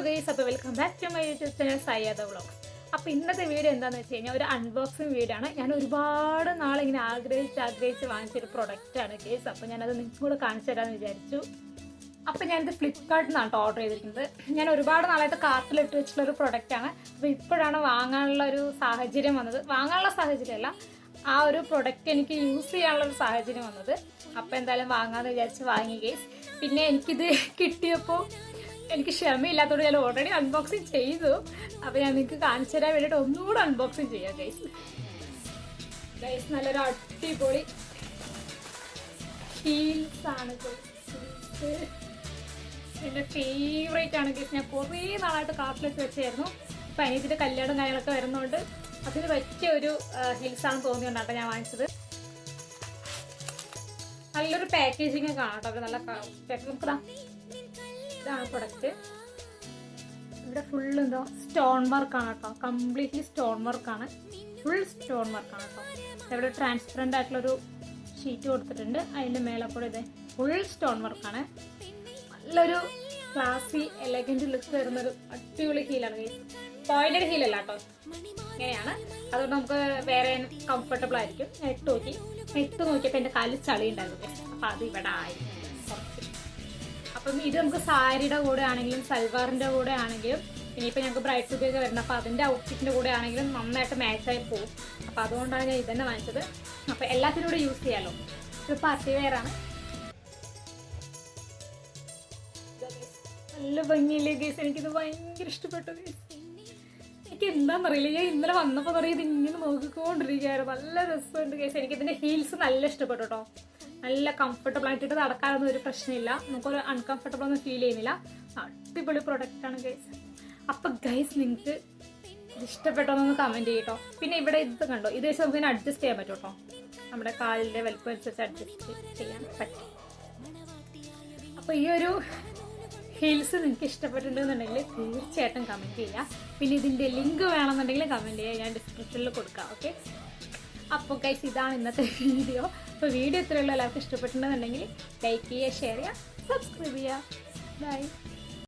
Guys, അപ്പോൾ welcome back to my YouTube channel Sayyada vlogs. അപ്പോൾ ഇന്നത്തെ വീഡിയോ എന്താണെന്ന് വെച്ച് കഴിഞ്ഞാൽ ഒരു അൺബോക്സിങ് വീഡിയോ ആണ്. ഞാൻ ഒരുപാട് നാളിങ്ങനെ ആഗ്രഹിച്ച് വാങ്ങിച്ചൊരു പ്രൊഡക്റ്റാണ് ഗൈസ്. അപ്പോൾ ഞാനത് നിങ്ങൾക്ക് കൂടെ കാണിച്ചു തരാമെന്ന് വിചാരിച്ചു. അപ്പോൾ ഞാനിത് ഫ്ലിപ്കാർട്ടിൽ നിന്നാണ് ഓർഡർ ചെയ്തിരിക്കുന്നത്. ഞാൻ ഒരുപാട് നാളായിട്ട് കാർട്ടിലിട്ട് വെച്ചിട്ടുള്ളൊരു പ്രൊഡക്റ്റാണ്. അപ്പോൾ ഇപ്പോഴാണ് വാങ്ങാനുള്ള ഒരു സാഹചര്യം വന്നത്. വാങ്ങാനുള്ള സാഹചര്യമല്ല, ആ ഒരു പ്രൊഡക്റ്റ് എനിക്ക് യൂസ് ചെയ്യാനുള്ളൊരു സാഹചര്യം വന്നത്. അപ്പോൾ എന്തായാലും വാങ്ങാമെന്ന് വിചാരിച്ച് വാങ്ങി ഗൈസ്. പിന്നെ എനിക്കിത് കിട്ടിയപ്പോൾ എനിക്ക് ക്ഷമയില്ലാത്തതുകൊണ്ട് ഞാൻ ഓൾറെഡി അൺബോക്സിങ് ചെയ്തു. അപ്പോൾ ഞാൻ നിങ്ങൾക്ക് കാണിച്ചു തരാൻ വേണ്ടിയിട്ട് ഒന്നുകൂടെ അൺബോക്സിങ് ചെയ്യാം ഗൈസ്. നല്ലൊരു അടിപൊളി ഹീൽസ് ആണ്. എൻ്റെ ഫേവറേറ്റ് ആണ് ഗൈസ്. ഞാൻ കുറേ നാളായിട്ട് കാർട്ടിലിട്ട് വെച്ചായിരുന്നു. ഇപ്പം അനിയത്തിൻ്റെ കല്യാണം കാര്യങ്ങളൊക്കെ വരുന്നതുകൊണ്ട് അതിന് പറ്റിയ ഒരു ഹീൽസ് ആണ് തോന്നിയോണ്ടാണ് ഞാൻ വാങ്ങിച്ചത്. നല്ലൊരു പാക്കേജിങ് കാണാം കേട്ടോ. നല്ല നമുക്ക് ഇതാണ് പ്രൊഡക്റ്റ്. ഇവിടെ ഫുള്ള് എന്താ സ്റ്റോൺ വർക്കാണ് കേട്ടോ. കംപ്ലീറ്റ്ലി സ്റ്റോൺ വർക്കാണ്. ഫുൾ സ്റ്റോൺ വർക്കാണ് കേട്ടോ. ഇവിടെ ട്രാൻസ്പെറൻ്റ് ആയിട്ടുള്ളൊരു ഷീറ്റ് കൊടുത്തിട്ടുണ്ട്. അതിൻ്റെ മേലെക്കൂടെ ഇതേ ഫുൾ സ്റ്റോൺ വർക്കാണ്. നല്ലൊരു ക്ലാസി എലഗൻറ്റ് ലുക്ക് വരുന്നൊരു അടിപൊളി ഹീലാണ്. പോയിന്റഡ് ഹീലല്ല കേട്ടോ, ഇങ്ങനെയാണ്. അതുകൊണ്ട് നമുക്ക് വേറെ കംഫർട്ടബിൾ ആയിരിക്കും. ഞാൻ ഇട്ട് നോക്കിയപ്പോൾ എൻ്റെ കാലിൽ ചളി ഉണ്ടായിരുന്നു. അപ്പം അത് ഇവിടെ ആയി കുറച്ച്. അപ്പം ഇത് നമുക്ക് സാരിയുടെ കൂടെ ആണെങ്കിലും സൽവാറിൻ്റെ കൂടെ ആണെങ്കിലും ഇനിയിപ്പോൾ ഞങ്ങൾക്ക് ബ്രൈഡ് ടു ബി ഒക്കെ വരുന്നത്, അപ്പോൾ അതിൻ്റെ ഔട്ട്ഫിറ്റിൻ്റെ കൂടെ ആണെങ്കിലും നന്നായിട്ട് മാച്ചായി പോകും. അപ്പോൾ അതുകൊണ്ടാണ് ഞാൻ ഇതന്നെ വാങ്ങിച്ചത്. അപ്പോൾ എല്ലാത്തിനും കൂടെ യൂസ് ചെയ്യാമല്ലോ. ഇത് പാർട്ടി വെയറാണ്. നല്ല ഭംഗിയില്ലേ ഗേസ്. എനിക്കിത് ഭയങ്കര ഇഷ്ടപ്പെട്ടു ഗേസ്. എനിക്ക് എന്താണെന്നറിയില്ല, ഞാൻ ഇന്നലെ വന്നപ്പോൾ പറയും ഇത് ഇങ്ങനെ നോക്കിക്കൊണ്ടിരിക്കുകയായിരുന്നു. നല്ല രസമുണ്ട് ഗേസ്. എനിക്കിതിൻ്റെ ഹീൽസ് നല്ല ഇഷ്ടപ്പെട്ടു കേട്ടോ. നല്ല കംഫർട്ടബിൾ ആയിട്ടിട്ട് നടക്കാനൊന്നും ഒരു പ്രശ്നമില്ല. നമുക്കൊരു അൺകംഫർട്ടബിൾ ഒന്നും ഫീൽ ചെയ്യുന്നില്ല. അടിപൊളി പ്രൊഡക്റ്റാണ് ഗൈസ്. അപ്പം ഗൈസ് നിങ്ങൾക്ക് ഇഷ്ടപ്പെട്ടോന്നൊന്ന് കമൻറ്റ് ചെയ്യട്ടോ. പിന്നെ ഇവിടെ ഇത് കണ്ടോ, ഇത് വെച്ച് നമുക്ക് അഡ്ജസ്റ്റ് ചെയ്യാൻ പറ്റും കേട്ടോ. നമ്മുടെ കാലിൻ്റെ വലിപ്പം അനുസരിച്ച് അഡ്ജസ്റ്റ് ചെയ്യാൻ പറ്റും. അപ്പോൾ ഈ ഒരു ഹീൽസ് നിങ്ങൾക്ക് ഇഷ്ടപ്പെട്ടിട്ടുണ്ടെന്നുണ്ടെങ്കിൽ തീർച്ചയായിട്ടും കമൻറ്റ് ചെയ്യുക. പിന്നെ ഇതിൻ്റെ ലിങ്ക് വേണമെന്നുണ്ടെങ്കിൽ കമൻറ്റ് ചെയ്യുക, ഞാൻ ഡിസ്ക്രിപ്ഷനിൽ കൊടുക്കാം. ഓക്കെ. അപ്പോൾ ഗൈസ് ഇതാണ് ഇന്നത്തെ വീഡിയോ. അപ്പോൾ വീഡിയോ ഇത്രയുള്ള എല്ലാവർക്കും ഇഷ്ടപ്പെട്ടിട്ടുണ്ടെന്നുണ്ടെങ്കിൽ ലൈക്ക് ചെയ്യുക, ഷെയർ ചെയ്യുക, സബ്സ്ക്രൈബ് ചെയ്യുക. ബൈ.